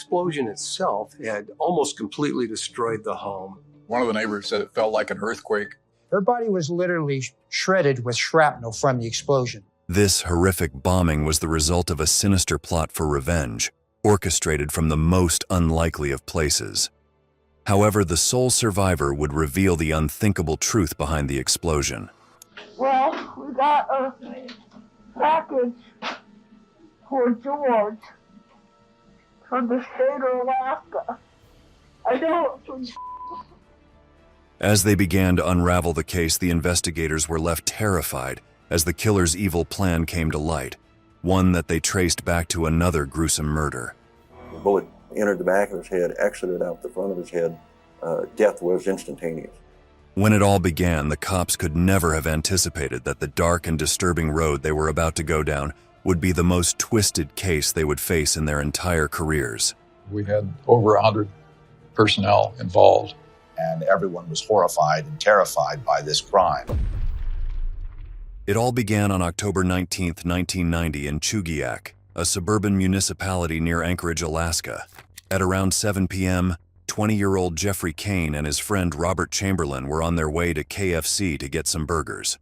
explosion itself had almost completely destroyed the home. One of the neighbors said it felt like an earthquake. Her body was literally shredded with shrapnel from the explosion. This horrific bombing was the result of a sinister plot for revenge, orchestrated from the most unlikely of places. However, the sole survivor would reveal the unthinkable truth behind the explosion. Well, we got a package for George from the state of Alaska. I know it was. As they began to unravel the case, the investigators were left terrified as the killer's evil plan came to light, one that they traced back to another gruesome murder. The bullet entered the back of his head, exited out the front of his head. Death was instantaneous. When it all began, the cops could never have anticipated that the dark and disturbing road they were about to go down would be the most twisted case they would face in their entire careers. We had over 100 personnel involved. And everyone was horrified and terrified by this crime. It all began on October 19, 1990 in Chugiak, a suburban municipality near Anchorage, Alaska. At around 7 p.m., 20-year-old Jeffrey Cain and his friend Robert Chamberlain were on their way to KFC to get some burgers.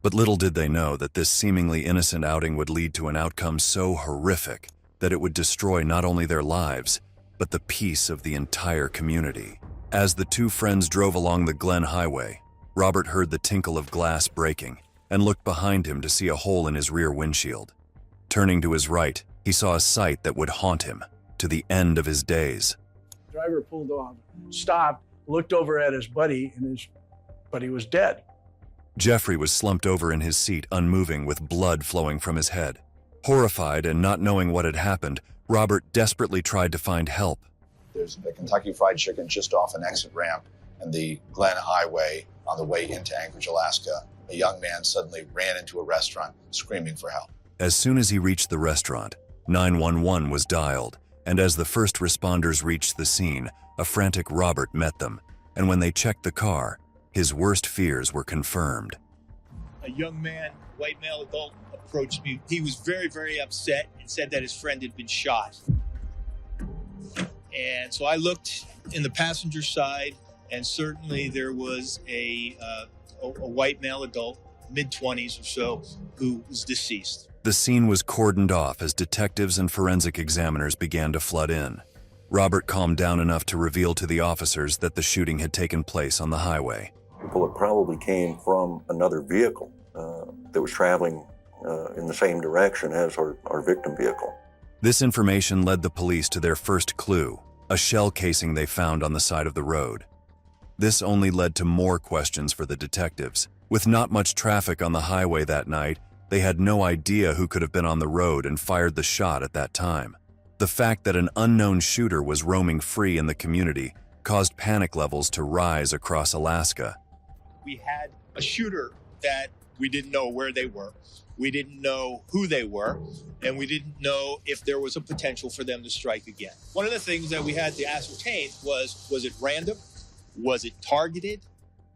But little did they know that this seemingly innocent outing would lead to an outcome so horrific that it would destroy not only their lives, but the peace of the entire community. As the two friends drove along the Glen Highway, Robert heard the tinkle of glass breaking and looked behind him to see a hole in his rear windshield. Turning to his right, he saw a sight that would haunt him to the end of his days. The driver pulled off, stopped, looked over at his buddy, and his buddy was dead. Jeffrey was slumped over in his seat, unmoving with blood flowing from his head. Horrified and not knowing what had happened, Robert desperately tried to find help. There's the Kentucky Fried Chicken just off an exit ramp and the Glen Highway on the way into Anchorage, Alaska. A young man suddenly ran into a restaurant screaming for help. As soon as he reached the restaurant, 911 was dialed, and as the first responders reached the scene, a frantic Robert met them, and when they checked the car, his worst fears were confirmed. A young man, white male adult, approached me. He was very, very upset and said that his friend had been shot. And so I looked in the passenger side, and certainly there was a white male adult, mid-20s or so, who was deceased. The scene was cordoned off as detectives and forensic examiners began to flood in. Robert calmed down enough to reveal to the officers that the shooting had taken place on the highway. The bullet probably came from another vehicle that was traveling in the same direction as our victim vehicle. This information led the police to their first clue, a shell casing they found on the side of the road. This only led to more questions for the detectives. With not much traffic on the highway that night, they had no idea who could have been on the road and fired the shot at that time. The fact that an unknown shooter was roaming free in the community caused panic levels to rise across Alaska. We had a shooter that we didn't know where they were. We didn't know who they were, and we didn't know if there was a potential for them to strike again. One of the things that we had to ascertain was it random? Was it targeted?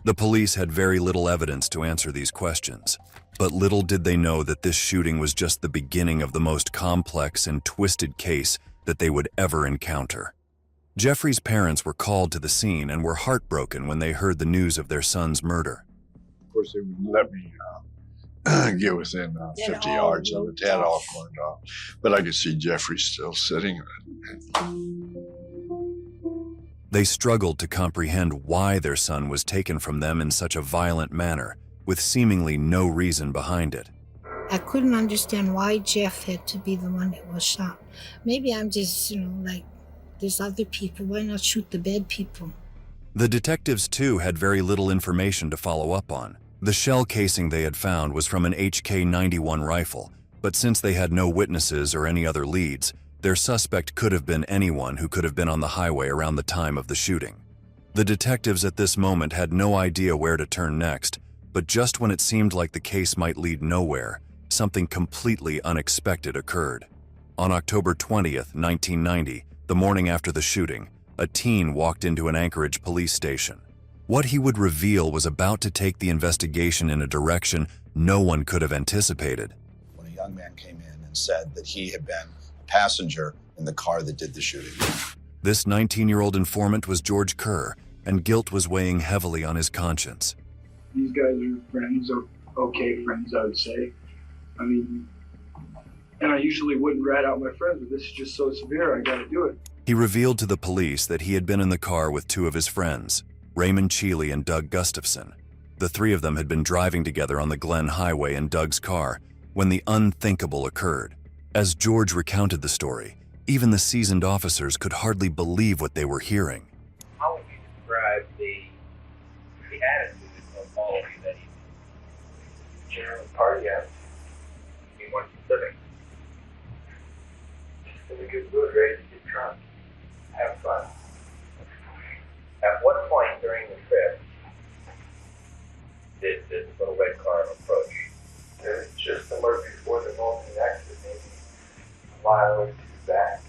The police had very little evidence to answer these questions, but little did they know that this shooting was just the beginning of the most complex and twisted case that they would ever encounter. Jeffrey's parents were called to the scene and were heartbroken when they heard the news of their son's murder. Of course, they would let me get within 50 yards of it. They had all cornered off. But I could see Jeffrey still sitting. They struggled to comprehend why their son was taken from them in such a violent manner, with seemingly no reason behind it. I couldn't understand why Jeff had to be the one that was shot. Maybe I'm just, like, there's other people. Why not shoot the bad people? The detectives, too, had very little information to follow up on. The shell casing they had found was from an HK-91 rifle, but since they had no witnesses or any other leads, their suspect could have been anyone who could have been on the highway around the time of the shooting. The detectives at this moment had no idea where to turn next, but just when it seemed like the case might lead nowhere, something completely unexpected occurred. On October 20th, 1990, the morning after the shooting, a teen walked into an Anchorage police station. What he would reveal was about to take the investigation in a direction no one could have anticipated. When a young man came in and said that he had been a passenger in the car that did the shooting. This 19-year-old informant was George Kerr, and guilt was weighing heavily on his conscience. These guys are friends, okay friends, I would say. I mean, and I usually wouldn't rat out my friends, but this is just so severe, I gotta do it. He revealed to the police that he had been in the car with two of his friends, Raymond Cheeley and Doug Gustafson. The three of them had been driving together on the Glen Highway in Doug's car when the unthinkable occurred. As George recounted the story, even the seasoned officers could hardly believe what they were hearing. How would you describe the attitude of all of you that evening? General party attitude. Be more specific. Just in a good mood, ready to get drunk. Have fun. At what point during the trip did this little red car approach? Just alert before the moment exit, maybe a mile or two back.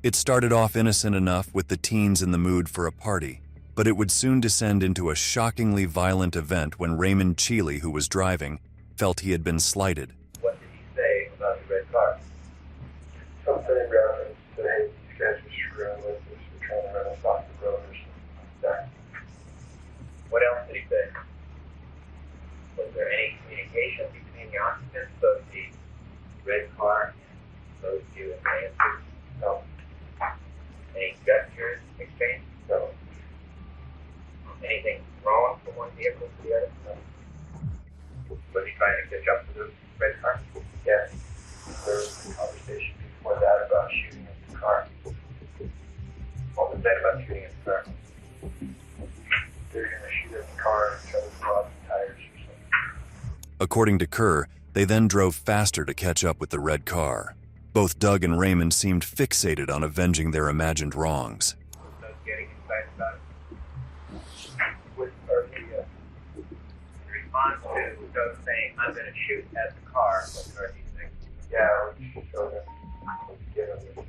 It started off innocent enough with the teens in the mood for a party, but it would soon descend into a shockingly violent event when Raymond Cheeley, who was driving, felt he had been slighted. What did he say about the red car? Something in reference to, hey, these guys are screwing with us, they're trying to run us off the road or something like that. What else did he say? Was there any communication between the occupants of the red car and those two advances? No. Any gestures exchanged? No. Anything thrown from one vehicle to the other? No. Was he trying to catch up to the red car? Yes. There was a conversation before that about shooting at the car. What was that about shooting at the car? They're going to shoot at the car and try to blow out the tires or something. According to Kerr, they then drove faster to catch up with the red car. Both Doug and Raymond seemed fixated on avenging their imagined wrongs. Was Doug getting excited about it? In response to Doug saying, I'm going to shoot at the car, what are these things? Yeah, we showed them. Get them.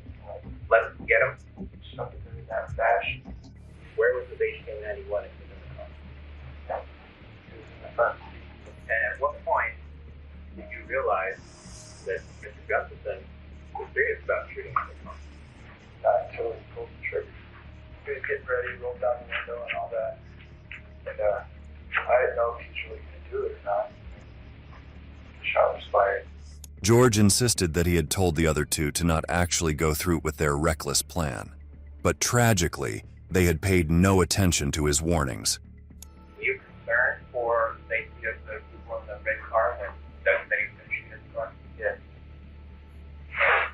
Let's get him. Something in that fashion. Where was the base game that he wanted to in the car? Yeah. It was in the front seat. And at what point did you realize that Mr. Gustafson was serious about shooting at the car? Not until he pulled the trigger. He was getting ready, rolled down the window and all that. And I didn't know if he was really going to do it or not. The shot was fired. George insisted that he had told the other two to not actually go through with their reckless plan. But tragically, they had paid no attention to his warnings. Were you concerned for the safety of the people in the red car when Doug said he was going to shoot at the car? Yes.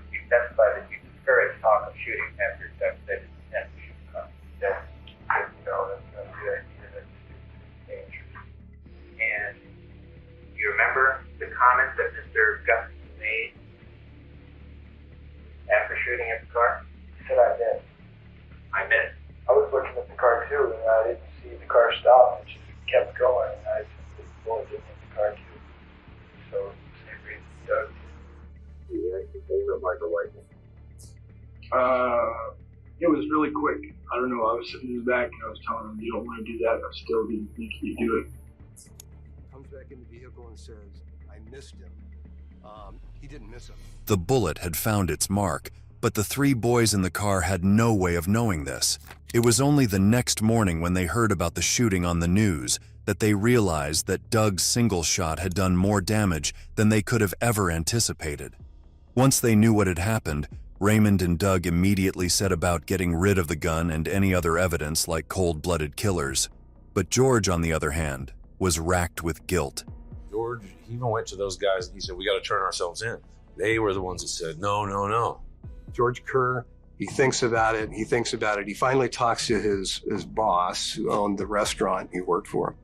You testified that you discouraged talk of shooting after Doug said his intent to shoot the car. Yes. You know, that's not a good idea. That's dangerous. And you remember the comments that Mr. Gustafson made after shooting at the car? He said, I missed. I missed. I was looking at the car too, and I didn't see the car stop. It just kept going, and I said, the bullet didn't hit the car too. So, same reason Doug did. Yeah, I think they look like a lightning. It was really quick. I don't know, I was sitting in the back and I was telling him, you don't want to do that. I still didn't think he'd do it. Comes back in the vehicle and says, I missed him. He didn't miss him. The bullet had found its mark, but the three boys in the car had no way of knowing this. It was only the next morning when they heard about the shooting on the news that they realized that Doug's single shot had done more damage than they could have ever anticipated. Once they knew what had happened, Raymond and Doug immediately set about getting rid of the gun and any other evidence like cold-blooded killers. But George, on the other hand, was racked with guilt. George even went to those guys and he said, we got to turn ourselves in. They were the ones that said, no, no, no. George Kerr, he thinks about it. He finally talks to his boss who owned the restaurant he worked for.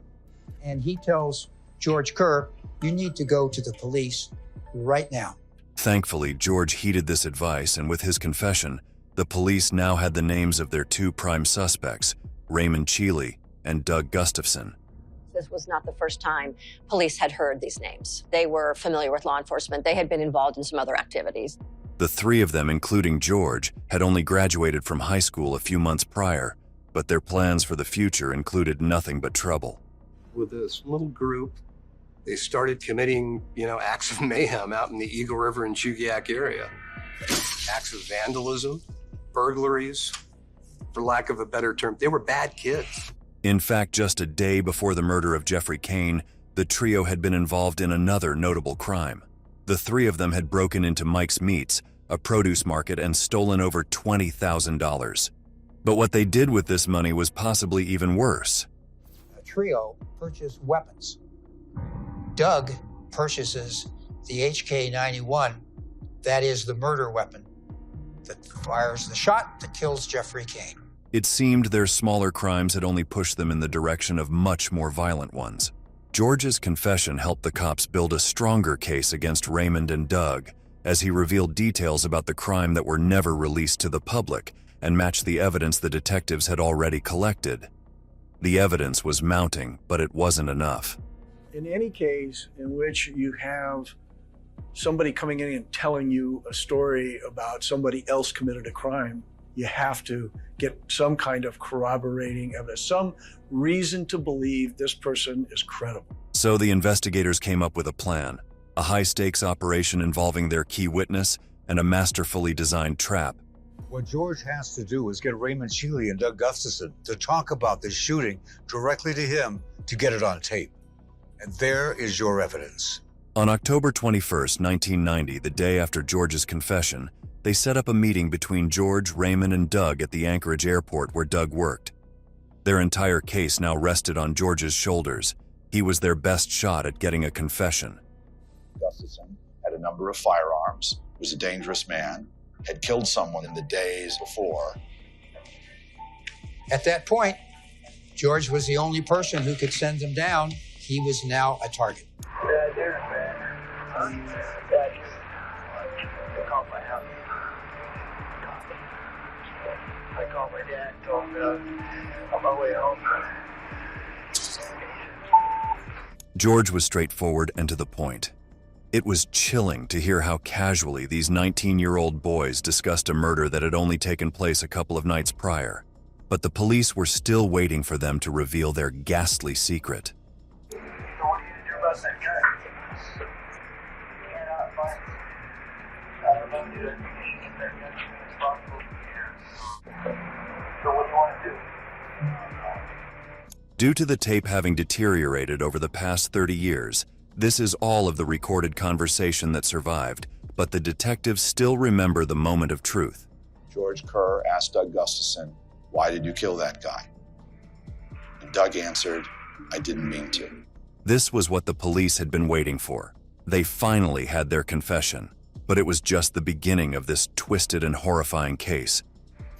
And he tells George Kerr, you need to go to the police right now. Thankfully, George heeded this advice, and with his confession, the police now had the names of their two prime suspects, Raymond Cheeley and Doug Gustafson. This was not the first time police had heard these names. They were familiar with law enforcement. They had been involved in some other activities. The three of them, including George, had only graduated from high school a few months prior, but their plans for the future included nothing but trouble. With this little group, they started committing, acts of mayhem out in the Eagle River and Chugiak area. Acts of vandalism, burglaries, for lack of a better term. They were bad kids. In fact, just a day before the murder of Jeffrey Cain, the trio had been involved in another notable crime. The three of them had broken into Mike's Meats, a produce market, and stolen over $20,000. But what they did with this money was possibly even worse. The trio purchased weapons. Doug purchases the HK-91, that is the murder weapon that fires the shot that kills Jeffrey Cain. It seemed their smaller crimes had only pushed them in the direction of much more violent ones. George's confession helped the cops build a stronger case against Raymond and Doug, as he revealed details about the crime that were never released to the public and matched the evidence the detectives had already collected. The evidence was mounting, but it wasn't enough. In any case in which you have somebody coming in and telling you a story about somebody else committed a crime, you have to get some kind of corroborating evidence, some reason to believe this person is credible. So the investigators came up with a plan, a high-stakes operation involving their key witness and a masterfully designed trap. What George has to do is get Raymond Sheely and Doug Gustafson to talk about the shooting directly to him to get it on tape. And there is your evidence. On October 21st, 1990, the day after George's confession, they set up a meeting between George, Raymond, and Doug at the Anchorage airport where Doug worked. Their entire case now rested on George's shoulders. He was their best shot at getting a confession. Gustafson had a number of firearms, was a dangerous man, had killed someone in the days before. At that point, George was the only person who could send them down. He was now a target. Dad, there's man. Dad, I called my house. I called my dad and told him that I was on my way home. George was straightforward and to the point. It was chilling to hear how casually these 19-year-old boys discussed a murder that had only taken place a couple of nights prior. But the police were still waiting for them to reveal their ghastly secret. So what are you going to do about that guy? You cannot find him. I don't know, dude. I think you should get that guy as soon as possible. So what do you want to do? Due to the tape having deteriorated over the past 30 years, this is all of the recorded conversation that survived, but the detectives still remember the moment of truth. George Kerr asked Doug Gustafson, "Why did you kill that guy?" And Doug answered, "I didn't mean to." This was what the police had been waiting for. They finally had their confession, but it was just the beginning of this twisted and horrifying case.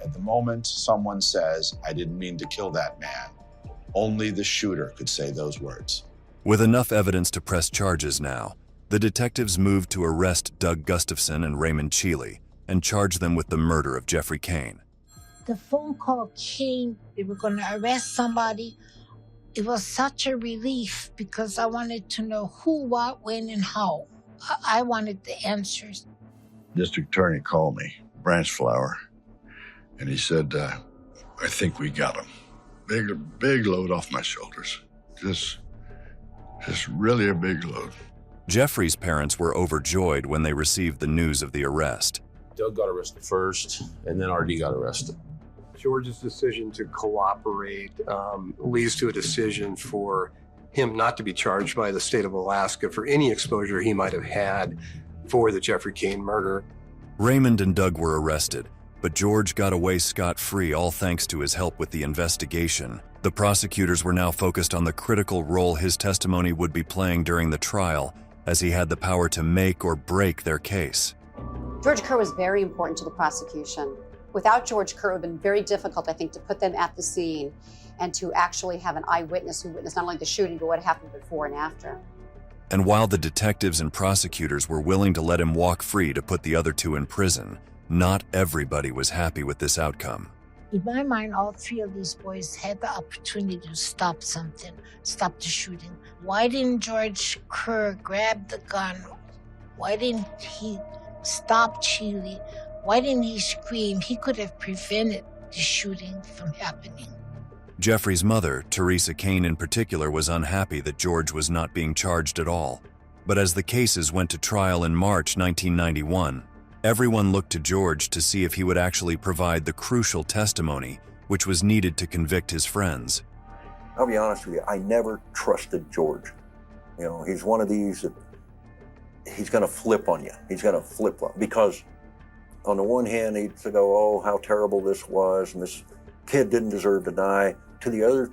At the moment someone says, "I didn't mean to kill that man," only the shooter could say those words. With enough evidence to press charges now, the detectives moved to arrest Doug Gustafson and Raymond Sheely and charge them with the murder of Jeffrey Cain. The phone call came, they were going to arrest somebody. It was such a relief because I wanted to know who, what, when, and how. I wanted the answers. District attorney called me, Branch Flower, and he said, I think we got him. Big load off my shoulders. Just really a big load. Jeffrey's parents were overjoyed when they received the news of the arrest. Doug got arrested first, and then RD got arrested. George's decision to cooperate leads to a decision for him not to be charged by the state of Alaska for any exposure he might have had for the Jeffrey Cain murder. Raymond and Doug were arrested, but George got away scot-free all thanks to his help with the investigation. The prosecutors were now focused on the critical role his testimony would be playing during the trial, as he had the power to make or break their case. George Kerr was very important to the prosecution. Without George Kerr, it would have been very difficult, I think, to put them at the scene and to actually have an eyewitness who witnessed not only the shooting, but what happened before and after. And while the detectives and prosecutors were willing to let him walk free to put the other two in prison, not everybody was happy with this outcome. In my mind, all three of these boys had the opportunity to stop something, stop the shooting. Why didn't George Kerr grab the gun? Why didn't he stop Sheely? Why didn't he scream? He could have prevented the shooting from happening. Jeffrey's mother, Teresa Cain in particular, was unhappy that George was not being charged at all. But as the cases went to trial in March 1991, Everyone looked to George to see if he would actually provide the crucial testimony which was needed to convict his friends. I'll be honest with you, I never trusted George. You know, he's one of these that he's going to flip on you. He's going to flip on, because on the one hand, he'd go, oh, how terrible this was, and this kid didn't deserve to die. To the other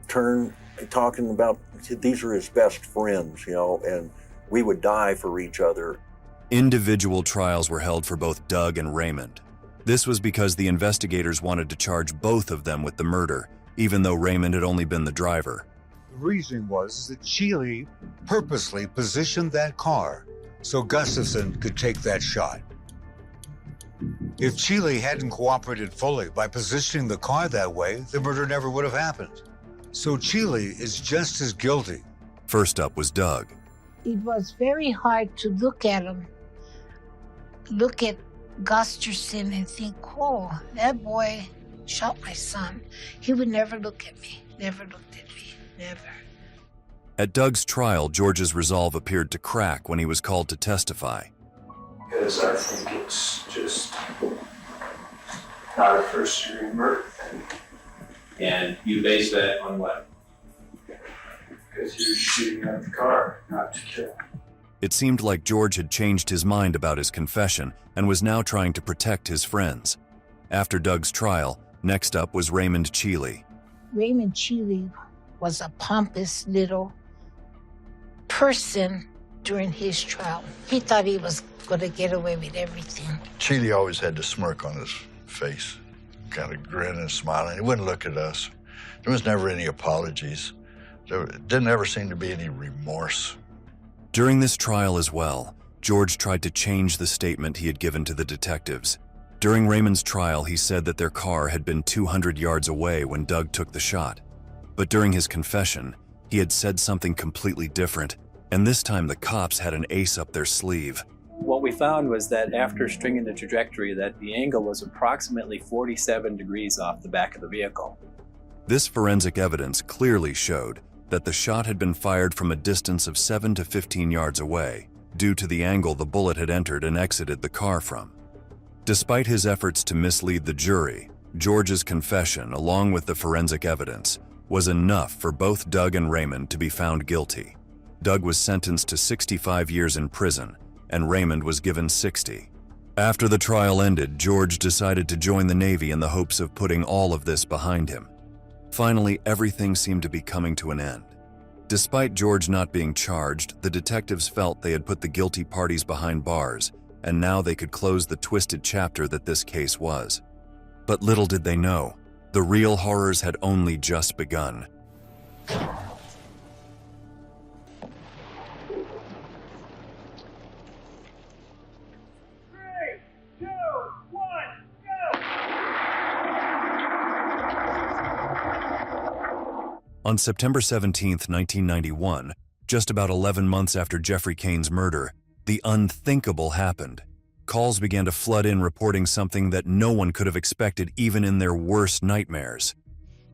turn, talking about these are his best friends, you know, and we would die for each other. Individual trials were held for both Doug and Raymond. This was because the investigators wanted to charge both of them with the murder, even though Raymond had only been the driver. The reason was that Sheely purposely positioned that car so Gustafson could take that shot. If Sheely hadn't cooperated fully by positioning the car that way, the murder never would have happened. So Sheely is just as guilty. First up was Doug. It was very hard to look at him, look at Gustafson and think, oh, that boy shot my son. He would never look at me, never looked at me, never. At Doug's trial, George's resolve appeared to crack when he was called to testify. Because I think it's just not a first-degree murder. And you base that on what? Because you're shooting at the car, not to kill. It seemed like George had changed his mind about his confession and was now trying to protect his friends. After Doug's trial, next up was Raymond Sheely. Raymond Sheely was a pompous little person during his trial. He thought he was going to get away with everything. Sheely always had the smirk on his face, kind of grinning and smiling. He wouldn't look at us. There was never any apologies. There didn't ever seem to be any remorse. During this trial as well, George tried to change the statement he had given to the detectives. During Raymond's trial, he said that their car had been 200 yards away when Doug took the shot. But during his confession, he had said something completely different, and this time the cops had an ace up their sleeve. What we found was that after stringing the trajectory, that the angle was approximately 47 degrees off the back of the vehicle. This forensic evidence clearly showed that the shot had been fired from a distance of 7 to 15 yards away, due to the angle the bullet had entered and exited the car from. Despite his efforts to mislead the jury, George's confession, along with the forensic evidence, was enough for both Doug and Raymond to be found guilty. Doug was sentenced to 65 years in prison, and Raymond was given 60. After the trial ended, George decided to join the Navy in the hopes of putting all of this behind him. Finally, everything seemed to be coming to an end. Despite George not being charged, the detectives felt they had put the guilty parties behind bars, and now they could close the twisted chapter that this case was. But little did they know, the real horrors had only just begun. On September 17, 1991, just about 11 months after Jeffrey Cain's murder, the unthinkable happened. Calls began to flood in reporting something that no one could have expected even in their worst nightmares.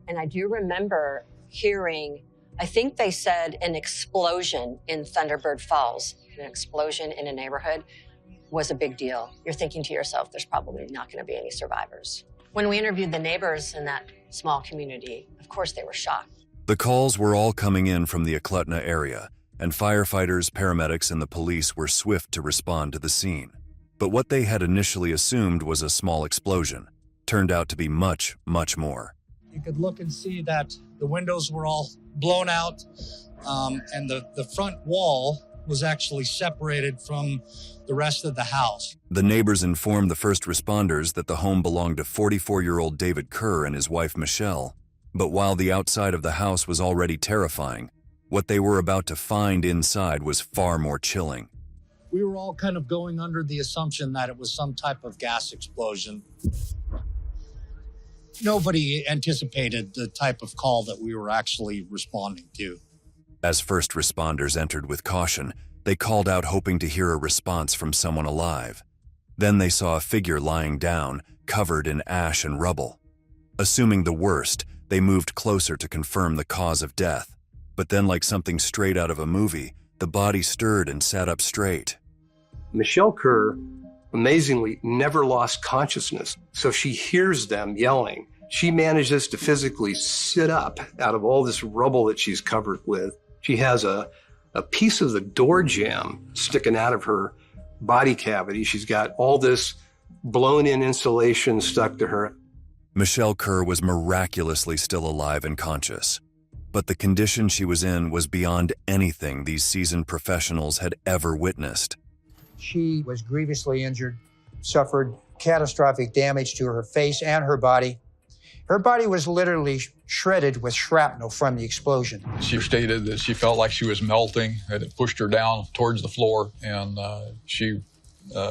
And I do remember hearing, I think they said an explosion in Thunderbird Falls. An explosion in a neighborhood was a big deal. You're thinking to yourself, there's probably not going to be any survivors. When we interviewed the neighbors in that small community, of course they were shocked. The calls were all coming in from the Eklutna area, and firefighters, paramedics, and the police were swift to respond to the scene. But what they had initially assumed was a small explosion turned out to be much, much more. You could look and see that the windows were all blown out, and the front wall was actually separated from the rest of the house. The neighbors informed the first responders that the home belonged to 44-year-old David Kerr and his wife Michelle. But while the outside of the house was already terrifying, what they were about to find inside was far more chilling. We were all kind of going under the assumption that it was some type of gas explosion. Nobody anticipated the type of call that we were actually responding to. As first responders entered with caution, they called out hoping to hear a response from someone alive. Then they saw a figure lying down, covered in ash and rubble. Assuming the worst, they moved closer to confirm the cause of death. But then, like something straight out of a movie, the body stirred and sat up straight. Michelle Kerr amazingly never lost consciousness. So she hears them yelling. She manages to physically sit up out of all this rubble that she's covered with. She has a piece of the door jamb sticking out of her body cavity. She's got all this blown-in insulation stuck to her. Michelle Kerr was miraculously still alive and conscious, but the condition she was in was beyond anything these seasoned professionals had ever witnessed. She was grievously injured, suffered catastrophic damage to her face and her body. Her body was literally shredded with shrapnel from the explosion. She stated that she felt like she was melting, that it pushed her down towards the floor, and she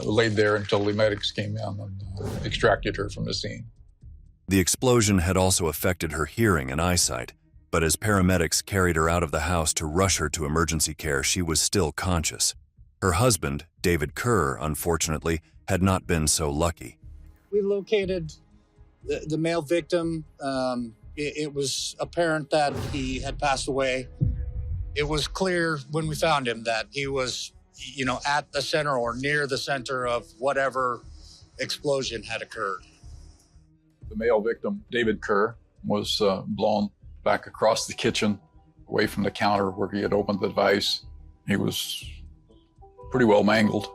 laid there until the medics came in and extracted her from the scene. The explosion had also affected her hearing and eyesight, but as paramedics carried her out of the house to rush her to emergency care, she was still conscious. Her husband, David Kerr, unfortunately, had not been so lucky. We located the male victim. It was apparent that he had passed away. It was clear when we found him that he was, at the center or near the center of whatever explosion had occurred. The male victim, David Kerr, was blown back across the kitchen, away from the counter where he had opened the device. He was pretty well mangled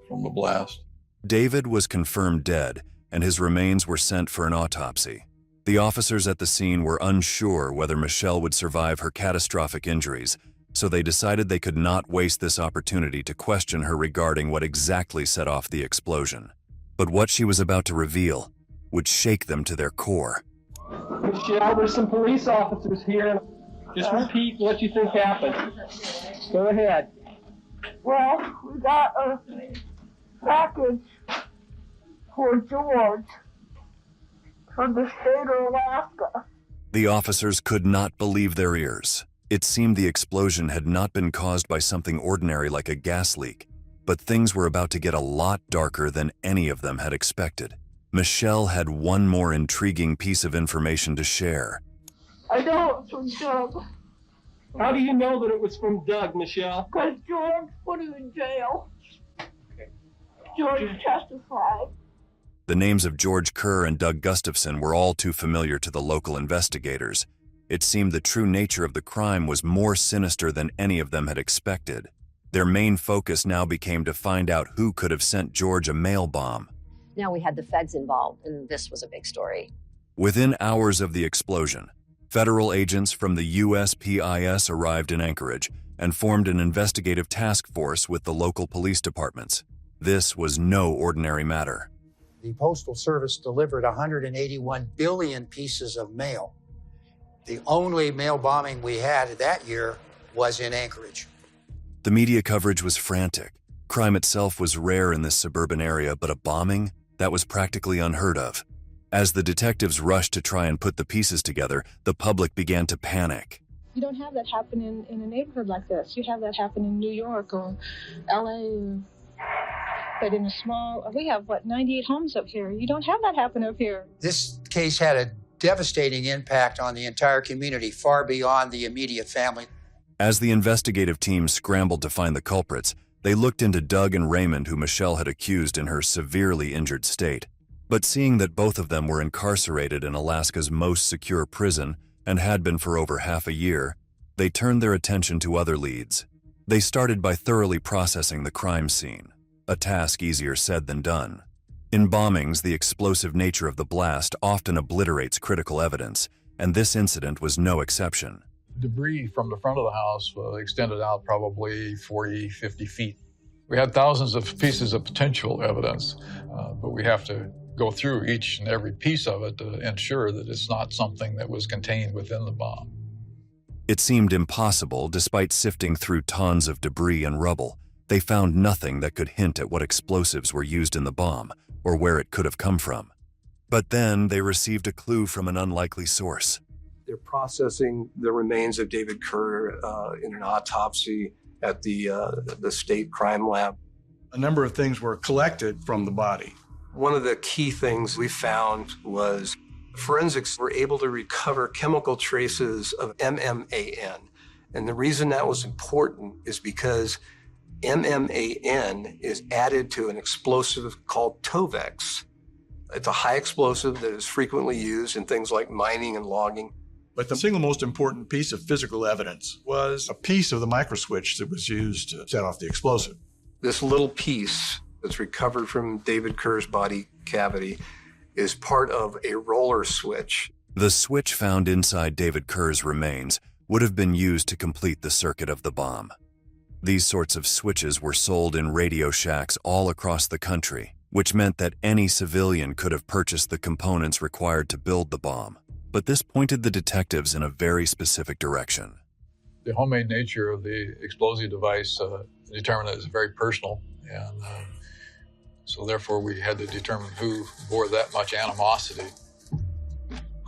from the blast. David was confirmed dead, and his remains were sent for an autopsy. The officers at the scene were unsure whether Michelle would survive her catastrophic injuries, so they decided they could not waste this opportunity to question her regarding what exactly set off the explosion. But what she was about to reveal would shake them to their core. Michelle, there's some police officers here. Just repeat what you think happened. Go ahead. Well, we got a package for George from the state of Alaska. The officers could not believe their ears. It seemed the explosion had not been caused by something ordinary like a gas leak, but things were about to get a lot darker than any of them had expected. Michelle had one more intriguing piece of information to share. I know it's from Doug. How do you know that it was from Doug, Michelle? Because George put him in jail. George testified. The names of George Kerr and Doug Gustafson were all too familiar to the local investigators. It seemed the true nature of the crime was more sinister than any of them had expected. Their main focus now became to find out who could have sent George a mail bomb. Now we had the feds involved, and this was a big story. Within hours of the explosion, federal agents from the USPIS arrived in Anchorage and formed an investigative task force with the local police departments. This was no ordinary matter. The Postal Service delivered 181 billion pieces of mail. The only mail bombing we had that year was in Anchorage. The media coverage was frantic. Crime itself was rare in this suburban area, but a bombing? That was practically unheard of. As the detectives rushed to try and put the pieces together, the public began to panic. You don't have that happen in a neighborhood like this. You have that happen in New York or LA. But in a small, we have, 98 homes up here. You don't have that happen up here. This case had a devastating impact on the entire community, far beyond the immediate family. As the investigative team scrambled to find the culprits, they looked into Doug and Raymond, who Michelle had accused in her severely injured state. But seeing that both of them were incarcerated in Alaska's most secure prison and had been for over half a year, they turned their attention to other leads. They started by thoroughly processing the crime scene, a task easier said than done. In bombings, the explosive nature of the blast often obliterates critical evidence, and this incident was no exception. Debris from the front of the house extended out probably 40, 50 feet. We had thousands of pieces of potential evidence, but we have to go through each and every piece of it to ensure that it's not something that was contained within the bomb. It seemed impossible, despite sifting through tons of debris and rubble. They found nothing that could hint at what explosives were used in the bomb or where it could have come from. But then they received a clue from an unlikely source. They're processing the remains of David Kerr in an autopsy at the state crime lab. A number of things were collected from the body. One of the key things we found was forensics were able to recover chemical traces of MMAN. And the reason that was important is because MMAN is added to an explosive called Tovex. It's a high explosive that is frequently used in things like mining and logging. But the single most important piece of physical evidence was a piece of the microswitch that was used to set off the explosive. This little piece that's recovered from David Kerr's body cavity is part of a roller switch. The switch found inside David Kerr's remains would have been used to complete the circuit of the bomb. These sorts of switches were sold in Radio Shacks all across the country, which meant that any civilian could have purchased the components required to build the bomb. But this pointed the detectives in a very specific direction. The homemade nature of the explosive device determined that it's very personal, and so therefore we had to determine who bore that much animosity.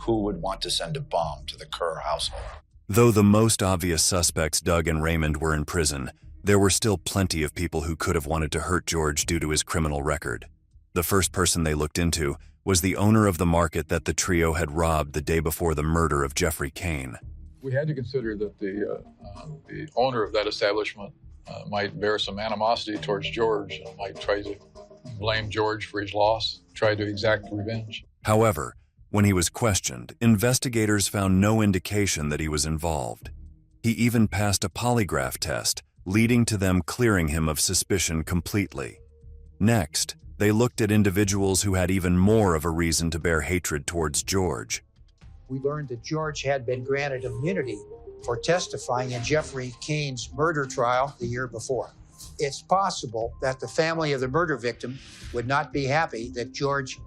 Who would want to send a bomb to the Kerr household? Though the most obvious suspects, Doug and Raymond, were in prison, there were still plenty of people who could have wanted to hurt George due to his criminal record. The first person they looked into was the owner of the market that the trio had robbed the day before the murder of Jeffrey Cain. We had to consider that the owner of that establishment might bear some animosity towards George, might try to blame George for his loss, try to exact revenge. However, when he was questioned, investigators found no indication that he was involved. He even passed a polygraph test, leading to them clearing him of suspicion completely. Next, they looked at individuals who had even more of a reason to bear hatred towards George. We learned that George had been granted immunity for testifying in Jeffrey Cain's murder trial the year before. It's possible that the family of the murder victim would not be happy that George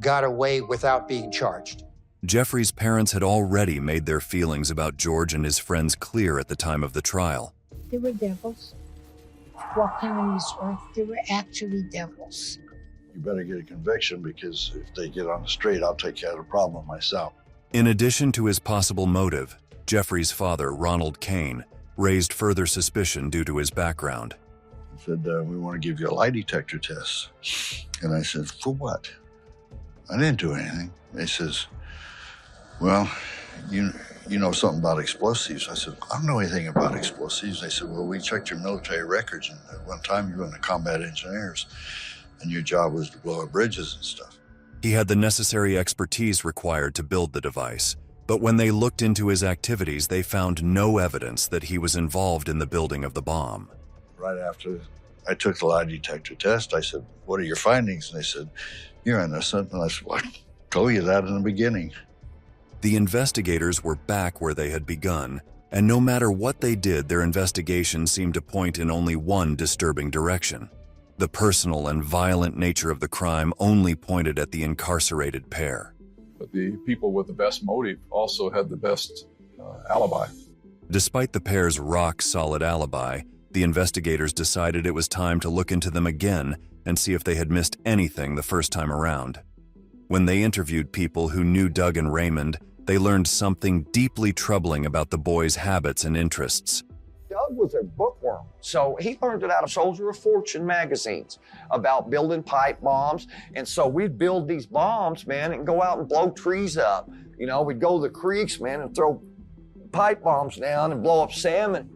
got away without being charged. Jeffrey's parents had already made their feelings about George and his friends clear at the time of the trial. They were devils walking on this earth. They were actually devils. You better get a conviction, because if they get on the street, I'll take care of the problem myself. In addition to his possible motive, Jeffrey's father, Ronald Cain, raised further suspicion due to his background. He said, we want to give you a lie detector test. And I said, for what? I didn't do anything. He says, well, you know something about explosives. I said, I don't know anything about explosives. They said, well, we checked your military records, and at one time you were in the combat engineers, and your job was to blow up bridges and stuff. He had the necessary expertise required to build the device, but when they looked into his activities, they found no evidence that he was involved in the building of the bomb. Right after I took the lie detector test, I said, what are your findings? And they said, you're innocent. And I said, well, I told you that in the beginning. The investigators were back where they had begun, and no matter what they did, their investigation seemed to point in only one disturbing direction. The personal and violent nature of the crime only pointed at the incarcerated pair. But the people with the best motive also had the best alibi. Despite the pair's rock-solid alibi, the investigators decided it was time to look into them again and see if they had missed anything the first time around. When they interviewed people who knew Doug and Raymond, they learned something deeply troubling about the boys' habits and interests. Doug was a bookworm, so he learned it out of Soldier of Fortune magazines about building pipe bombs. And so we'd build these bombs, man, and go out and blow trees up. You know, we'd go to the creeks, man, and throw pipe bombs down and blow up salmon.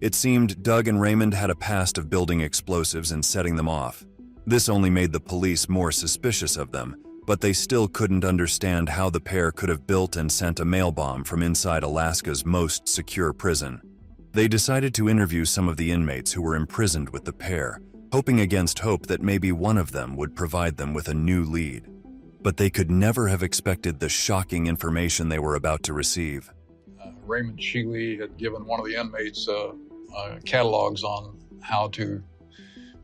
It seemed Doug and Raymond had a past of building explosives and setting them off. This only made the police more suspicious of them, but they still couldn't understand how the pair could have built and sent a mail bomb from inside Alaska's most secure prison. They decided to interview some of the inmates who were imprisoned with the pair, hoping against hope that maybe one of them would provide them with a new lead. But they could never have expected the shocking information they were about to receive. Raymond Sheely had given one of the inmates catalogs on how to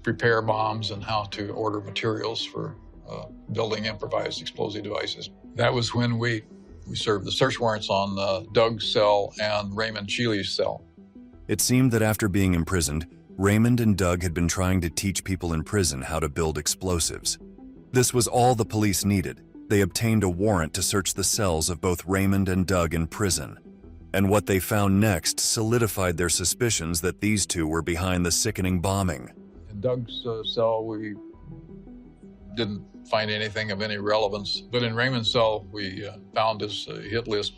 prepare bombs and how to order materials for building improvised explosive devices. That was when we served the search warrants on Doug's cell and Raymond Sheely's cell. It seemed that after being imprisoned, Raymond and Doug had been trying to teach people in prison how to build explosives. This was all the police needed. They obtained a warrant to search the cells of both Raymond and Doug in prison. And what they found next solidified their suspicions that these two were behind the sickening bombing. In Doug's cell, we didn't find anything of any relevance, but in Raymond's cell, we found his hit list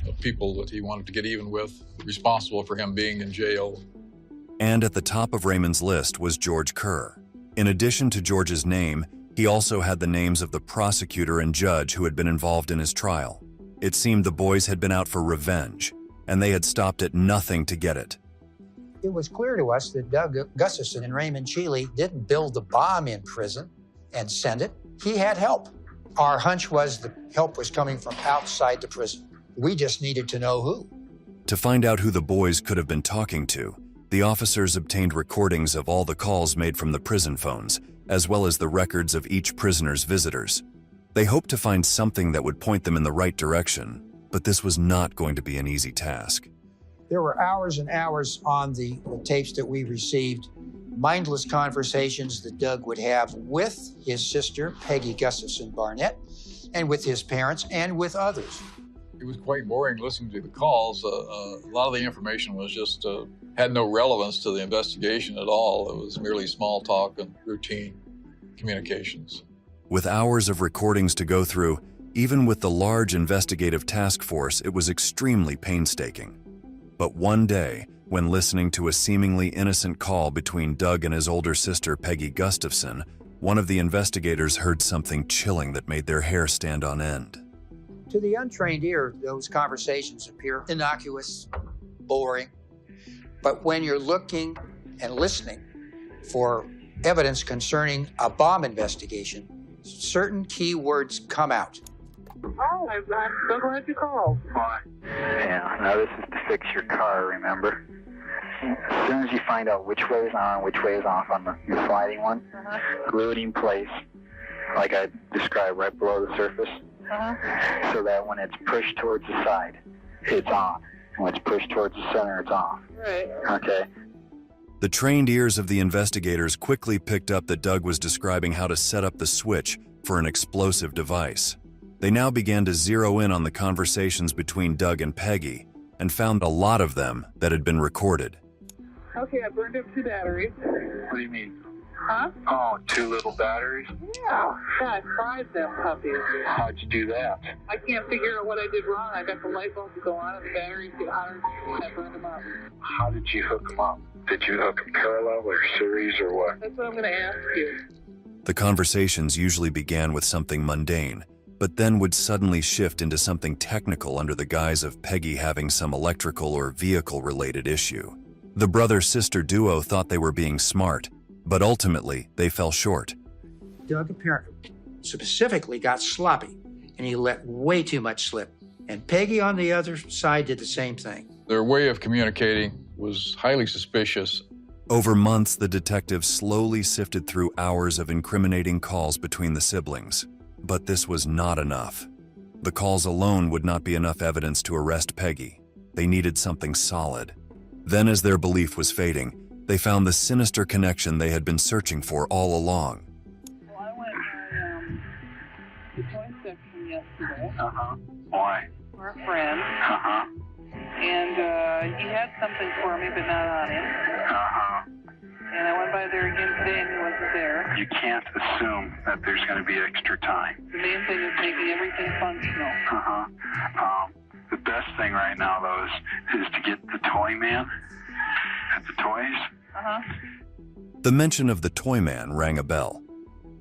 of people that he wanted to get even with, responsible for him being in jail. And at the top of Raymond's list was George Kerr. In addition to George's name, he also had the names of the prosecutor and judge who had been involved in his trial. It seemed the boys had been out for revenge, and they had stopped at nothing to get it. It was clear to us that Doug Gustafson and Raymond Cheeley didn't build the bomb in prison and send it. He had help. Our hunch was the help was coming from outside the prison. We just needed to know who. To find out who the boys could have been talking to, the officers obtained recordings of all the calls made from the prison phones, as well as the records of each prisoner's visitors. They hoped to find something that would point them in the right direction, but this was not going to be an easy task. There were hours and hours on the tapes that we received, mindless conversations that Doug would have with his sister, Peggy Gustafson Barnett, and with his parents and with others. It was quite boring listening to the calls. A lot of the information was just had no relevance to the investigation at all. It was merely small talk and routine communications. With hours of recordings to go through, even with the large investigative task force, it was extremely painstaking. But one day, when listening to a seemingly innocent call between Doug and his older sister, Peggy Gustafson, one of the investigators heard something chilling that made their hair stand on end. To the untrained ear, those conversations appear innocuous, boring. But when you're looking and listening for evidence concerning a bomb investigation, certain key words come out. Oh, I'm so glad you called. Why? Yeah, now this is to fix your car, remember? As soon as you find out which way is on, which way is off on the sliding one, glue it in place, like I described right below the surface, so that when it's pushed towards the side, it's on. When it's pushed towards the center, it's off. Right. Okay. The trained ears of the investigators quickly picked up that Doug was describing how to set up the switch for an explosive device. They now began to zero in on the conversations between Doug and Peggy and found a lot of them that had been recorded. Okay, I burned up 2 batteries. What do you mean? Huh? Oh, 2 little batteries? Yeah, I fried them puppies. How'd you do that? I can't figure out what I did wrong. I got the light bulb to go on and the batteries get hotter and I burned them up. How did you hook them up? Did you hook them parallel or series or what? That's what I'm going to ask you. The conversations usually began with something mundane, but then would suddenly shift into something technical under the guise of Peggy having some electrical or vehicle-related issue. The brother-sister duo thought they were being smart, but ultimately they fell short. Doug apparently specifically got sloppy, and he let way too much slip. And Peggy on the other side did the same thing. Their way of communicating was highly suspicious. Over months, the detectives slowly sifted through hours of incriminating calls between the siblings. But this was not enough. The calls alone would not be enough evidence to arrest Peggy. They needed something solid. Then, as their belief was fading, they found the sinister connection they had been searching for all along. Well, I went by the toy section yesterday. Why? For a friend. And he had something for me, but not on him. And I went by there again today and he wasn't there. You can't assume that there's going to be extra time. The main thing is making everything functional. The best thing right now, though, is to get the toy man at the toys. The mention of the toy man rang a bell.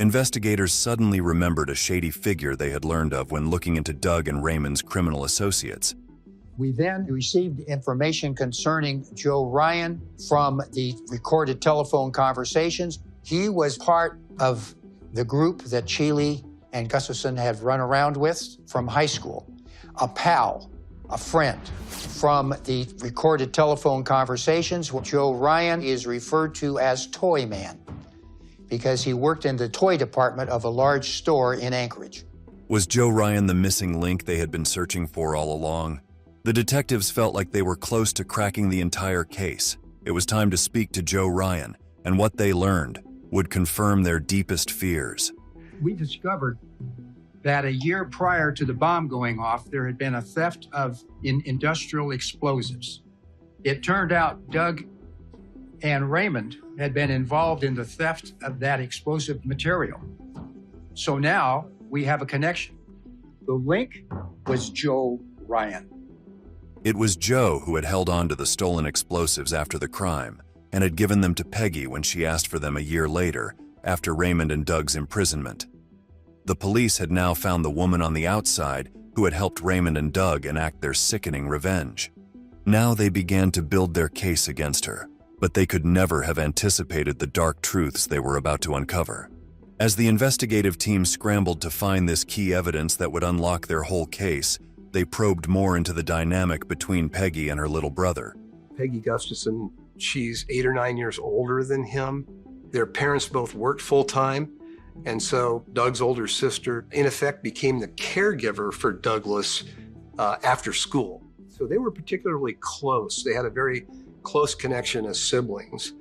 Investigators suddenly remembered a shady figure they had learned of when looking into Doug and Raymond's criminal associates. We then received information concerning Joe Ryan from the recorded telephone conversations. He was part of the group that Cheeley and Gustafson had run around with from high school. A pal, a friend. From the recorded telephone conversations, Joe Ryan is referred to as Toy Man because he worked in the toy department of a large store in Anchorage. Was Joe Ryan the missing link they had been searching for all along? The detectives felt like they were close to cracking the entire case. It was time to speak to Joe Ryan, and what they learned would confirm their deepest fears. We discovered that a year prior to the bomb going off, there had been a theft of industrial explosives. It turned out Doug and Raymond had been involved in the theft of that explosive material. So now we have a connection. The link was Joe Ryan. It was Joe who had held on to the stolen explosives after the crime, and had given them to Peggy when she asked for them a year later, after Raymond and Doug's imprisonment. The police had now found the woman on the outside who had helped Raymond and Doug enact their sickening revenge. Now they began to build their case against her, but they could never have anticipated the dark truths they were about to uncover. As the investigative team scrambled to find this key evidence that would unlock their whole case, they probed more into the dynamic between Peggy and her little brother. Peggy Gustafson, she's 8 or 9 years older than him. Their parents both worked full-time, and so Doug's older sister, in effect, became the caregiver for Douglas after school. So they were particularly close. They had a very close connection as siblings.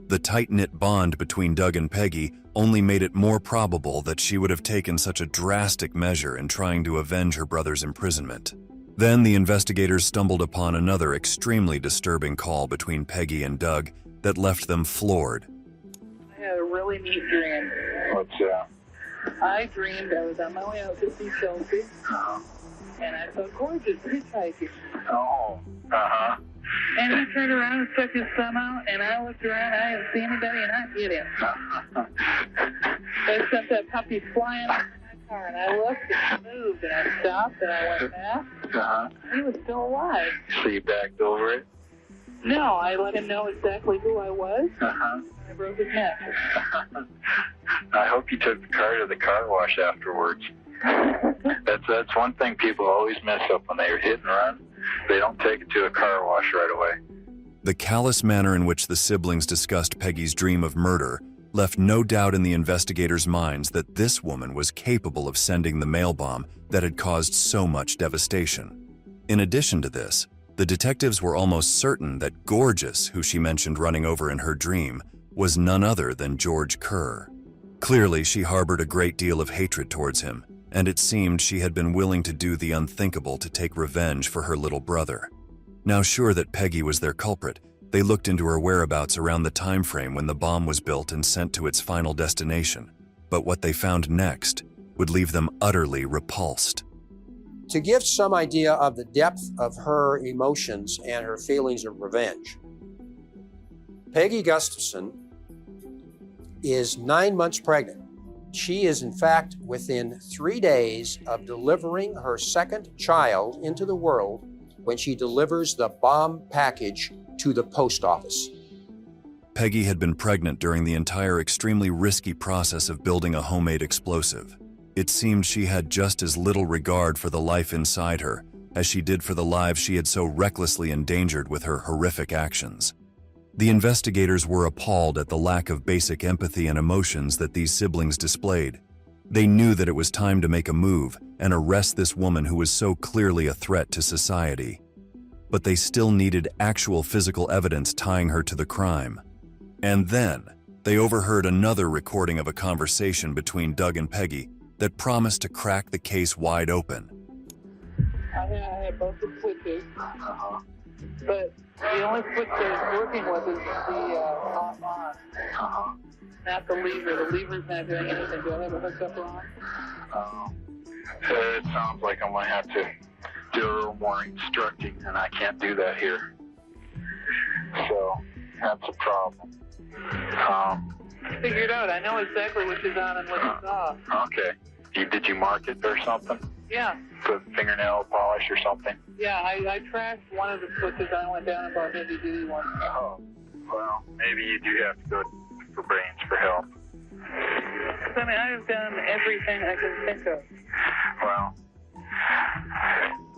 The tight-knit bond between Doug and Peggy only made it more probable that she would have taken such a drastic measure in trying to avenge her brother's imprisonment. Then the investigators stumbled upon another extremely disturbing call between Peggy and Doug that left them floored. I had a really neat dream. What's that? I dreamed I was on my way out to see Chelsea, and I saw Gorgeous hitchhiking. Oh, And he turned around and stuck his thumb out, and I looked around, I didn't see anybody, and I hit him. They sent that puppy flying out of my car, and I looked, and he moved, and I stopped, and I went back. He was still alive. So you backed over it? No, I let him know exactly who I was. I broke his neck. I hope you took the car to the car wash afterwards. That's one thing people always mess up when they hit and run. They don't take it to a car wash right away. The callous manner in which the siblings discussed Peggy's dream of murder left no doubt in the investigators' minds that this woman was capable of sending the mail bomb that had caused so much devastation. In addition to this, the detectives were almost certain that Gorgeous, who she mentioned running over in her dream, was none other than George Kerr. Clearly, she harbored a great deal of hatred towards him, and it seemed she had been willing to do the unthinkable to take revenge for her little brother. Now sure that Peggy was their culprit, they looked into her whereabouts around the time frame when the bomb was built and sent to its final destination. But what they found next would leave them utterly repulsed. To give some idea of the depth of her emotions and her feelings of revenge, Peggy Gustafson is 9 months pregnant. She is, in fact, within 3 days of delivering her second child into the world when she delivers the bomb package to the post office. Peggy had been pregnant during the entire extremely risky process of building a homemade explosive. It seemed she had just as little regard for the life inside her as she did for the lives she had so recklessly endangered with her horrific actions. The investigators were appalled at the lack of basic empathy and emotions that these siblings displayed. They knew that it was time to make a move and arrest this woman who was so clearly a threat to society. But they still needed actual physical evidence tying her to the crime. And then, they overheard another recording of a conversation between Doug and Peggy that promised to crack the case wide open. I had both the switches, but the only switch that it's working with is the off on, not the lever. The lever's not doing anything. Do I have it hooked up wrong? It sounds like I'm going to have to do a little more instructing, and I can't do that here. So, that's a problem. Figure it out. I know exactly which is on and which is off. Okay. Did you mark it or something? Yeah. Put fingernail polish or something? Yeah, I trashed one of the switches. I went down and bought a heavy-duty one. Oh, well, maybe you do have to go for brains for help. I mean, I have done everything I can think of. Well,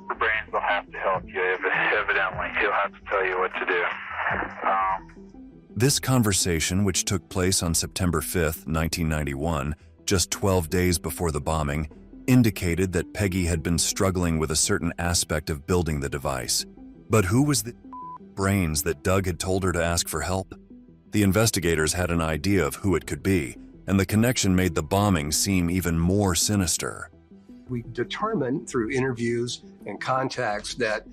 the brains will have to help you. Evidently, he'll have to tell you what to do. This conversation, which took place on September 5th, 1991, just 12 days before the bombing, indicated that Peggy had been struggling with a certain aspect of building the device. But who was the brains that Doug had told her to ask for help? The investigators had an idea of who it could be, and the connection made the bombing seem even more sinister. We determined through interviews and contacts that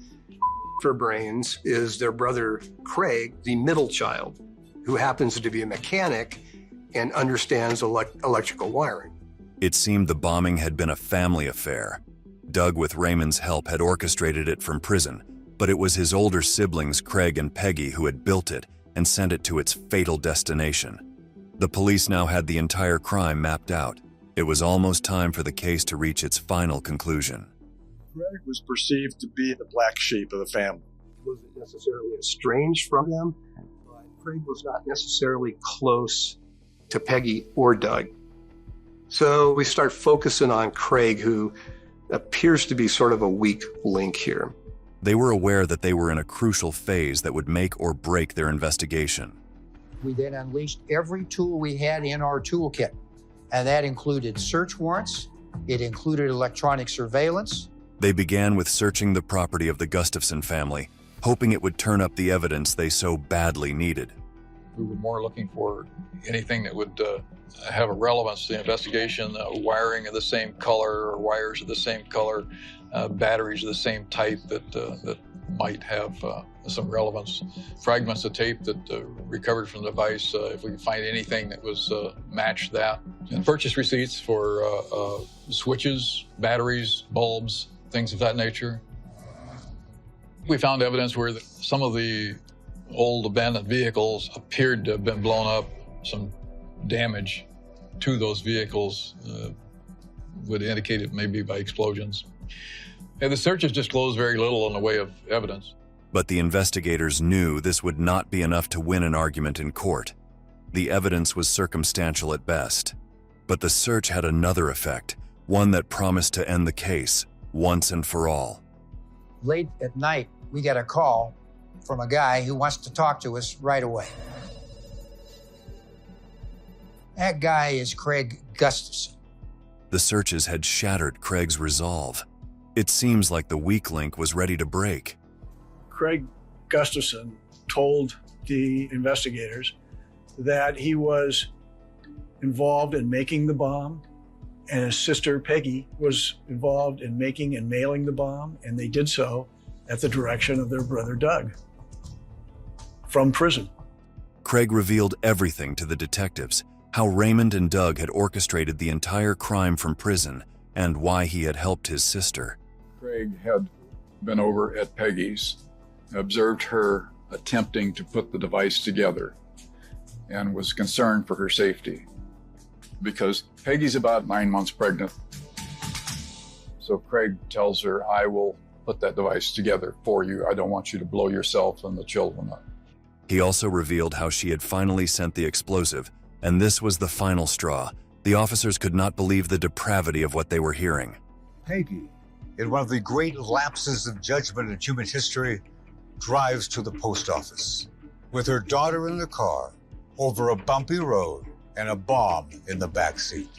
for brains is their brother Craig, the middle child, who happens to be a mechanic and understands electrical wiring. It seemed the bombing had been a family affair. Doug, with Raymond's help, had orchestrated it from prison, but it was his older siblings, Craig and Peggy, who had built it and sent it to its fatal destination. The police now had the entire crime mapped out. It was almost time for the case to reach its final conclusion. Craig was perceived to be the black sheep of the family. He wasn't necessarily estranged from them, but Craig was not necessarily close to Peggy or Doug. So we start focusing on Craig, who appears to be sort of a weak link here. They were aware that they were in a crucial phase that would make or break their investigation. We then unleashed every tool we had in our toolkit, and that included search warrants, it included electronic surveillance. They began with searching the property of the Gustafson family, hoping it would turn up the evidence they so badly needed. We were more looking for anything that would have a relevance to the investigation, wiring of the same color or wires of the same color, batteries of the same type that might have some relevance. Fragments of tape that recovered from the device, if we could find anything that was matched that. And purchase receipts for switches, batteries, bulbs, things of that nature. We found evidence where some of the old abandoned vehicles appeared to have been blown up. Some damage to those vehicles would indicate it may be by explosions. And the searches disclosed very little in the way of evidence. But the investigators knew this would not be enough to win an argument in court. The evidence was circumstantial at best. But the search had another effect, one that promised to end the case once and for all. Late at night, we got a call from a guy who wants to talk to us right away. That guy is Craig Gustafson. The searches had shattered Craig's resolve. It seems like the weak link was ready to break. Craig Gustafson told the investigators that he was involved in making the bomb, and his sister Peggy was involved in making and mailing the bomb, and they did so at the direction of their brother Doug from prison. Craig revealed everything to the detectives, how Raymond and Doug had orchestrated the entire crime from prison and why he had helped his sister. Craig had been over at Peggy's, observed her attempting to put the device together, and was concerned for her safety because Peggy's about 9 months pregnant. So Craig tells her, I will put that device together for you. I don't want you to blow yourself and the children up. He also revealed how she had finally sent the explosive, and this was the final straw. The officers could not believe the depravity of what they were hearing. Peggy, in one of the great lapses of judgment in human history, drives to the post office with her daughter in the car over a bumpy road and a bomb in the back seat.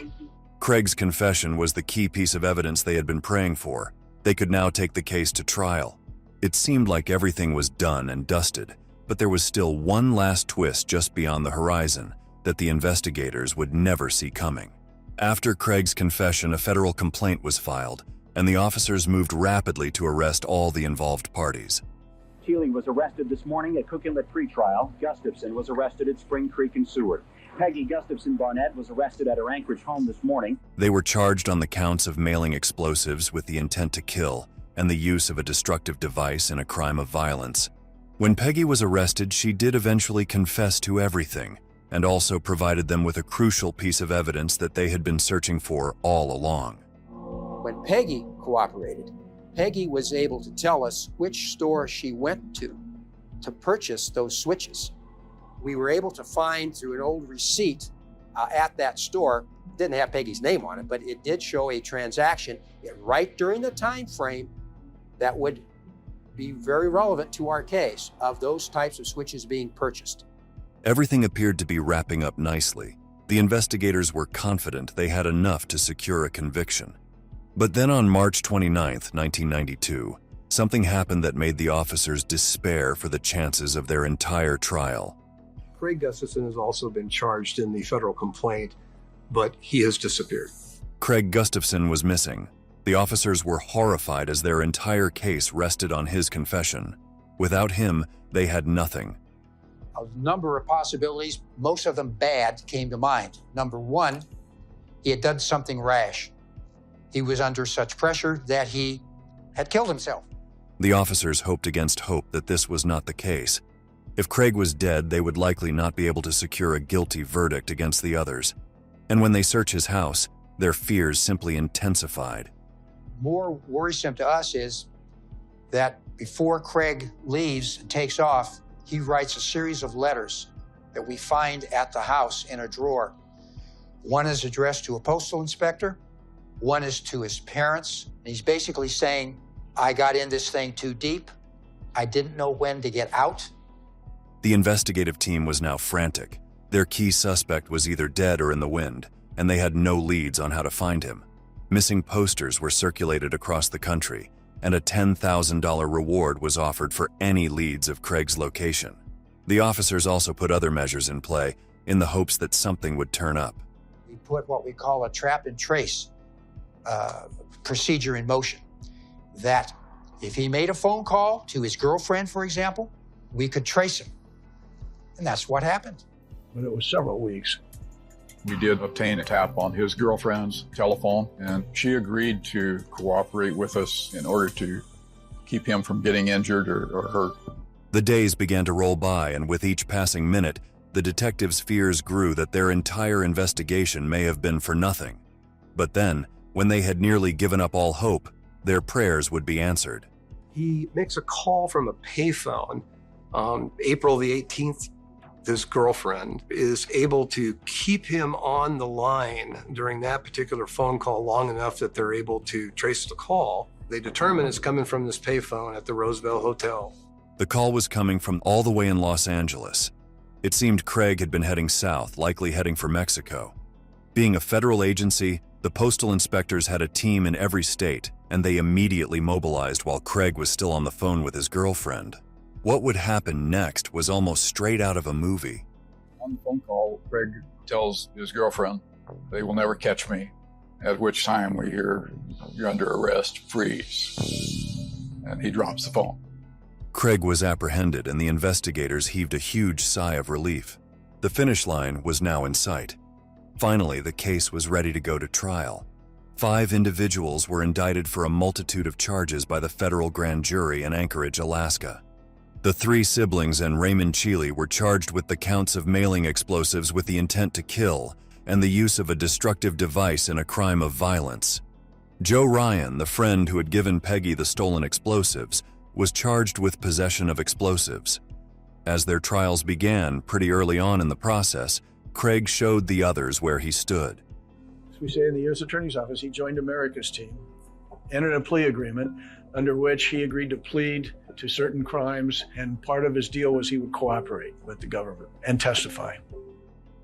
Craig's confession was the key piece of evidence they had been praying for. They could now take the case to trial. It seemed like everything was done and dusted, but there was still one last twist just beyond the horizon that the investigators would never see coming. After Craig's confession, a federal complaint was filed, and the officers moved rapidly to arrest all the involved parties. Keeling was arrested this morning at Cook Inlet pretrial. Gustafson was arrested at Spring Creek and Seward. Peggy Gustafson Barnett was arrested at her Anchorage home this morning. They were charged on the counts of mailing explosives with the intent to kill and the use of a destructive device in a crime of violence. When Peggy was arrested, she did eventually confess to everything and also provided them with a crucial piece of evidence that they had been searching for all along. When Peggy cooperated, Peggy was able to tell us which store she went to purchase those switches. We were able to find through an old receipt at that store, didn't have Peggy's name on it, but it did show a transaction right during the time frame that would be very relevant to our case of those types of switches being purchased. Everything appeared to be wrapping up nicely. The investigators were confident they had enough to secure a conviction. But then on March 29, 1992, something happened that made the officers despair for the chances of their entire trial. Craig Gustafson has also been charged in the federal complaint, but he has disappeared. Craig Gustafson was missing. The officers were horrified as their entire case rested on his confession. Without him, they had nothing. A number of possibilities, most of them bad, came to mind. Number one, he had done something rash. He was under such pressure that he had killed himself. The officers hoped against hope that this was not the case. If Craig was dead, they would likely not be able to secure a guilty verdict against the others. And when they search his house, their fears simply intensified. More worrisome to us is that before Craig leaves and takes off, he writes a series of letters that we find at the house in a drawer. One is addressed to a postal inspector, one is to his parents. And he's basically saying, I got in this thing too deep. I didn't know when to get out. The investigative team was now frantic. Their key suspect was either dead or in the wind, and they had no leads on how to find him. Missing posters were circulated across the country, and a $10,000 reward was offered for any leads of Craig's location. The officers also put other measures in play in the hopes that something would turn up. We put what we call a trap and trace procedure in motion, that if he made a phone call to his girlfriend, for example, we could trace him. And that's what happened. But it was several weeks. We did obtain a tap on his girlfriend's telephone, and she agreed to cooperate with us in order to keep him from getting injured or hurt. The days began to roll by, and with each passing minute, the detectives' fears grew that their entire investigation may have been for nothing. But then, when they had nearly given up all hope, their prayers would be answered. He makes a call from a payphone on April the 18th. His girlfriend is able to keep him on the line during that particular phone call long enough that they're able to trace the call. They determine it's coming from this payphone at the Roosevelt Hotel. The call was coming from all the way in Los Angeles. It seemed Craig had been heading south, likely heading for Mexico. Being a federal agency, the postal inspectors had a team in every state, and they immediately mobilized while Craig was still on the phone with his girlfriend. What would happen next was almost straight out of a movie. On the phone call, Craig tells his girlfriend, "They will never catch me," at which time we hear, "You're under arrest, freeze." And he drops the phone. Craig was apprehended, and the investigators heaved a huge sigh of relief. The finish line was now in sight. Finally, the case was ready to go to trial. 5 individuals were indicted for a multitude of charges by the federal grand jury in Anchorage, Alaska. The 3 siblings and Raymond Cheeley were charged with the counts of mailing explosives with the intent to kill and the use of a destructive device in a crime of violence. Joe Ryan, the friend who had given Peggy the stolen explosives, was charged with possession of explosives. As their trials began pretty early on in the process, Craig showed the others where he stood. As we say in the U.S. Attorney's Office, he joined America's team, entered a plea agreement under which he agreed to plead to certain crimes, and part of his deal was he would cooperate with the government and testify.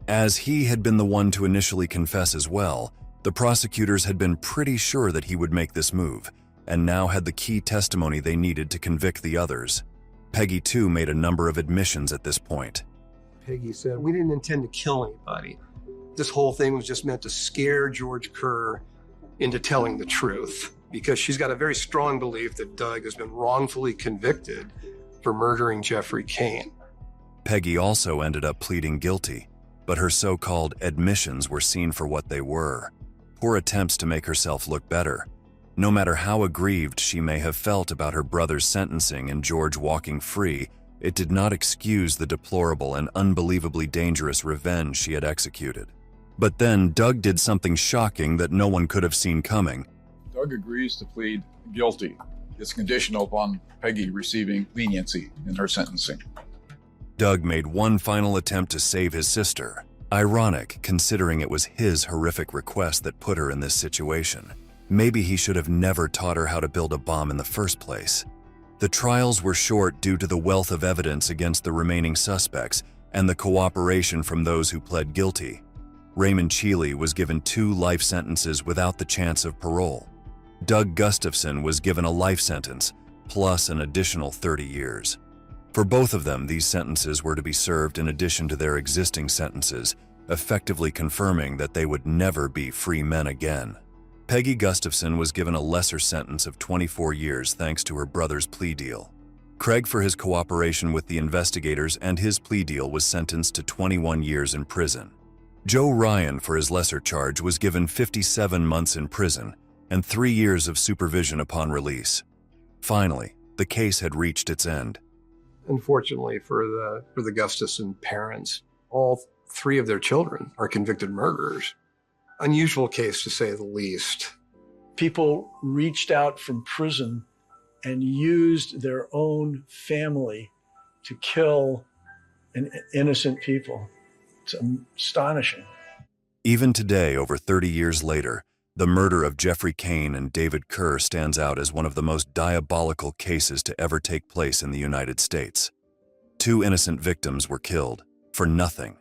As he had been the one to initially confess as well, the prosecutors had been pretty sure that he would make this move, and now had the key testimony they needed to convict the others. Peggy, too, made a number of admissions at this point. Peggy said, "We didn't intend to kill anybody. This whole thing was just meant to scare George Kerr into telling the truth," because she's got a very strong belief that Doug has been wrongfully convicted for murdering Jeffrey Cain. Peggy also ended up pleading guilty, but her so-called admissions were seen for what they were: poor attempts to make herself look better. No matter how aggrieved she may have felt about her brother's sentencing and George walking free, it did not excuse the deplorable and unbelievably dangerous revenge she had executed. But then Doug did something shocking that no one could have seen coming. Doug agrees to plead guilty. It's conditional upon Peggy receiving leniency in her sentencing. Doug made one final attempt to save his sister. Ironic, considering it was his horrific request that put her in this situation. Maybe he should have never taught her how to build a bomb in the first place. The trials were short due to the wealth of evidence against the remaining suspects and the cooperation from those who pled guilty. Raymond Cheeley was given 2 life sentences without the chance of parole. Doug Gustafson was given a life sentence, plus an additional 30 years. For both of them, these sentences were to be served in addition to their existing sentences, effectively confirming that they would never be free men again. Peggy Gustafson was given a lesser sentence of 24 years thanks to her brother's plea deal. Craig, for his cooperation with the investigators and his plea deal, was sentenced to 21 years in prison. Joe Ryan, for his lesser charge, was given 57 months in prison and 3 years of supervision upon release. Finally, the case had reached its end. Unfortunately for the Gustafson parents, all three of their children are convicted murderers. Unusual case, to say the least. People reached out from prison and used their own family to kill innocent people. It's astonishing. Even today, over 30 years later, the murder of Jeffrey Cain and David Kerr stands out as one of the most diabolical cases to ever take place in the United States. 2 innocent victims were killed for nothing.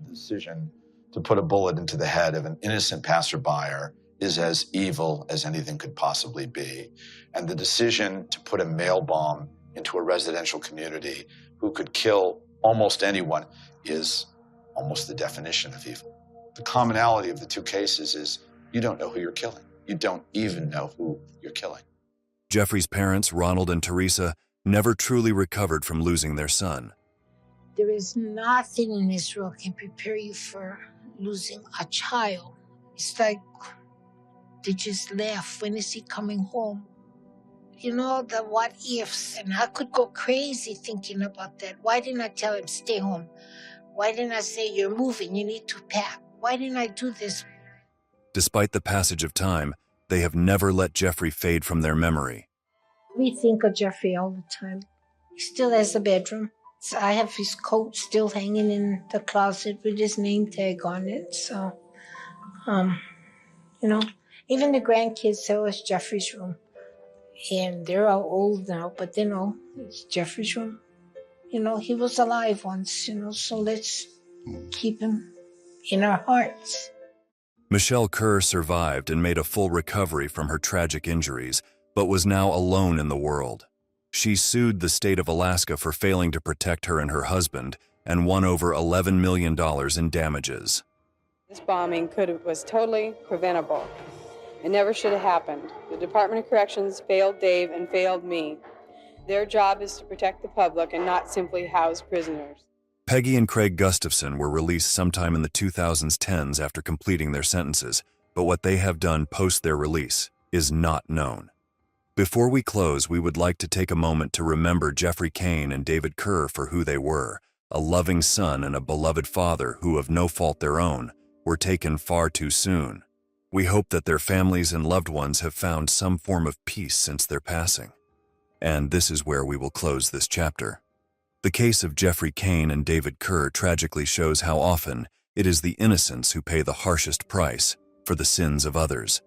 The decision to put a bullet into the head of an innocent passerby is as evil as anything could possibly be. And the decision to put a mail bomb into a residential community who could kill almost anyone is almost the definition of evil. The commonality of the 2 cases is you don't know who you're killing. You don't even know who you're killing. Jeffrey's parents, Ronald and Teresa, never truly recovered from losing their son. There is nothing in this world can prepare you for losing a child. It's like they just laugh. When is he coming home? You know, the what ifs. And I could go crazy thinking about that. Why didn't I tell him stay home? Why didn't I say you're moving, you need to pack? Why didn't I do this? Despite the passage of time, they have never let Jeffrey fade from their memory. We think of Jeffrey all the time. He still has a bedroom. So I have his coat still hanging in the closet with his name tag on it. So, you know, even the grandkids say, oh, it's Jeffrey's room. And they're all old now, but they know it's Jeffrey's room. You know, he was alive once, you know, so let's keep him in our hearts. Michelle Kerr survived and made a full recovery from her tragic injuries, but was now alone in the world. She sued the state of Alaska for failing to protect her and her husband and won over $11 million in damages. This bombing was totally preventable. It never should have happened. The Department of Corrections failed Dave and failed me. Their job is to protect the public and not simply house prisoners. Peggy and Craig Gustafson were released sometime in the 2010s after completing their sentences, but what they have done post their release is not known. Before we close, we would like to take a moment to remember Jeffrey Cain and David Kerr for who they were, a loving son and a beloved father who, of no fault their own, were taken far too soon. We hope that their families and loved ones have found some form of peace since their passing. And this is where we will close this chapter. The case of Jeffrey Cain and David Kerr tragically shows how often it is the innocents who pay the harshest price for the sins of others.